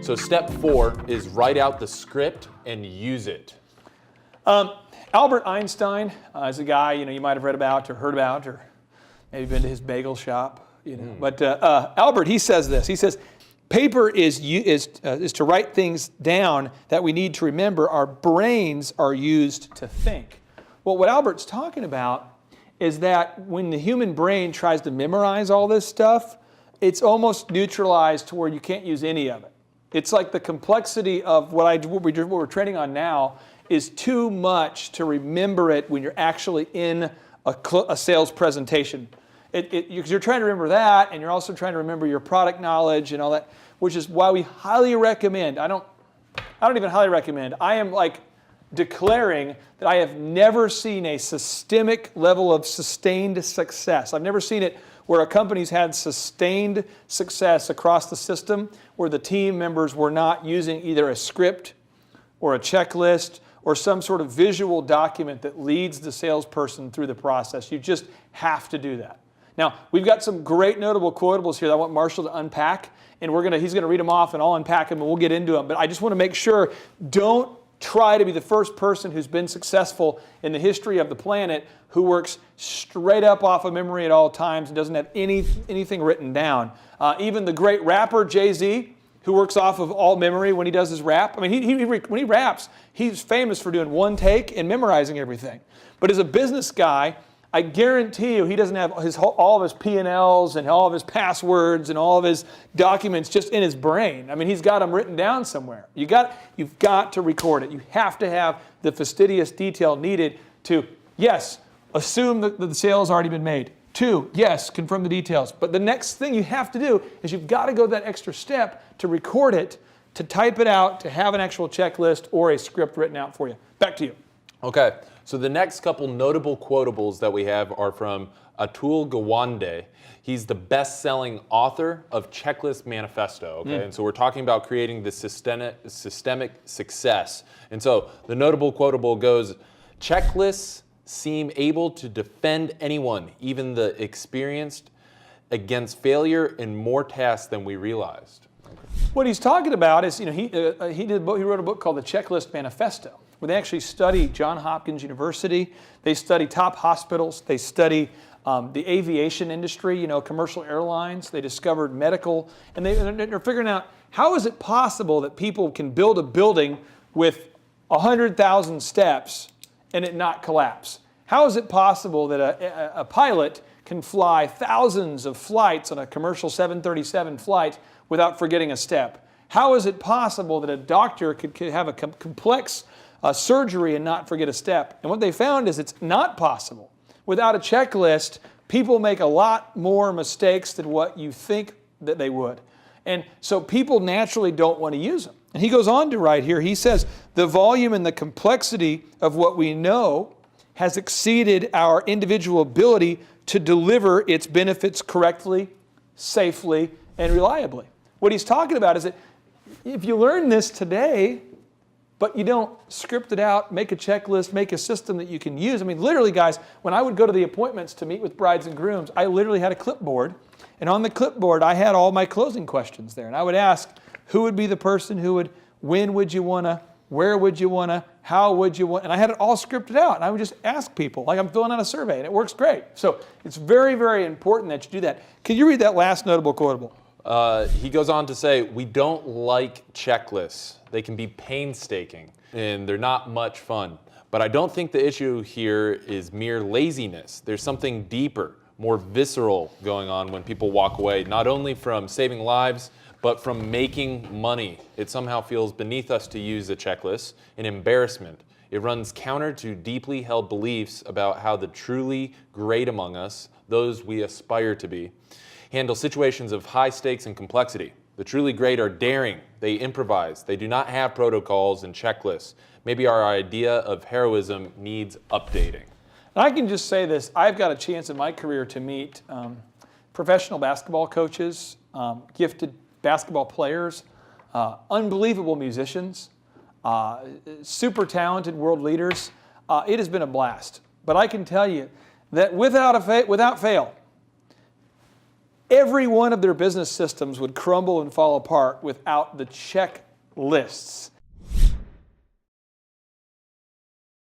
So step 4 is write out the script and use it. Albert Einstein is a guy you might have read about or heard about or maybe been to his bagel shop. But Albert, he says this. He says, paper is to write things down that we need to remember. Our brains are used to think. Well, what Albert's talking about is that when the human brain tries to memorize all this stuff, it's almost neutralized to where you can't use any of it. It's like the complexity of what we're training on now is too much to remember it when you're actually in a sales presentation. You're trying to remember that, and you're also trying to remember your product knowledge and all that, which is why we highly recommend. I don't even highly recommend. I am like declaring that I have never seen a systemic level of sustained success. I've never seen it where a company's had sustained success across the system where the team members were not using either a script or a checklist or some sort of visual document that leads the salesperson through the process. You just have to do that. Now, we've got some great notable quotables here that I want Marshall to unpack, and he's going to read them off, and I'll unpack them, and we'll get into them. But I just want to make sure, don't try to be the first person who's been successful in the history of the planet who works straight up off of memory at all times and doesn't have anything written down. Even the great rapper Jay-Z, who works off of all memory when he does his rap. I mean, when he raps, he's famous for doing one take and memorizing everything. But as a business guy, I guarantee you he doesn't have all of his P&Ls and all of his passwords and all of his documents just in his brain. I mean, he's got them written down somewhere. You've got to record it. You have to have the fastidious detail needed to, yes, assume that the sale has already been made. 2, yes, confirm the details. But the next thing you have to do is you've got to go that extra step to record it, to type it out, to have an actual checklist or a script written out for you. Back to you. Okay, so the next couple notable quotables that we have are from Atul Gawande. He's the best-selling author of Checklist Manifesto, okay? And so we're talking about creating this systemic success. And so the notable quotable goes, checklists seem able to defend anyone, even the experienced, against failure in more tasks than we realized. What he's talking about is, he wrote a book called The Checklist Manifesto, where they actually study Johns Hopkins University, they study top hospitals, they study the aviation industry, commercial airlines, they discovered medical, and they're figuring out how is it possible that people can build a building with 100,000 steps and it not collapse? How is it possible that a pilot can fly thousands of flights on a commercial 737 flight without forgetting a step? How is it possible that a doctor could have a complex surgery and not forget a step? And what they found is it's not possible. Without a checklist, people make a lot more mistakes than what you think that they would. And so people naturally don't want to use them. And he goes on to write here, he says, the volume and the complexity of what we know has exceeded our individual ability to deliver its benefits correctly, safely, and reliably. What he's talking about is that if you learn this today, but you don't script it out, make a checklist, make a system that you can use. I mean, literally, guys, when I would go to the appointments to meet with brides and grooms, I literally had a clipboard. And on the clipboard, I had all my closing questions there. And I would ask, who would be the person who would, when would you want to, where would you want to, how would you want, and I had it all scripted out. And I would just ask people, like I'm filling out a survey, and it works great. So it's very, very important that you do that. Can you read that last notable quotable? He goes on to say, we don't like checklists. They can be painstaking, and they're not much fun. But I don't think the issue here is mere laziness. There's something deeper, more visceral going on when people walk away, not only from saving lives, but from making money. It somehow feels beneath us to use a checklist, an embarrassment. It runs counter to deeply held beliefs about how the truly great among us, those we aspire to be, handle situations of high stakes and complexity. The truly great are daring, they improvise, they do not have protocols and checklists. Maybe our idea of heroism needs updating. And I can just say this, I've got a chance in my career to meet professional basketball coaches, gifted basketball players, unbelievable musicians, super talented world leaders. It has been a blast. But I can tell you that without fail, every one of their business systems would crumble and fall apart without the checklists.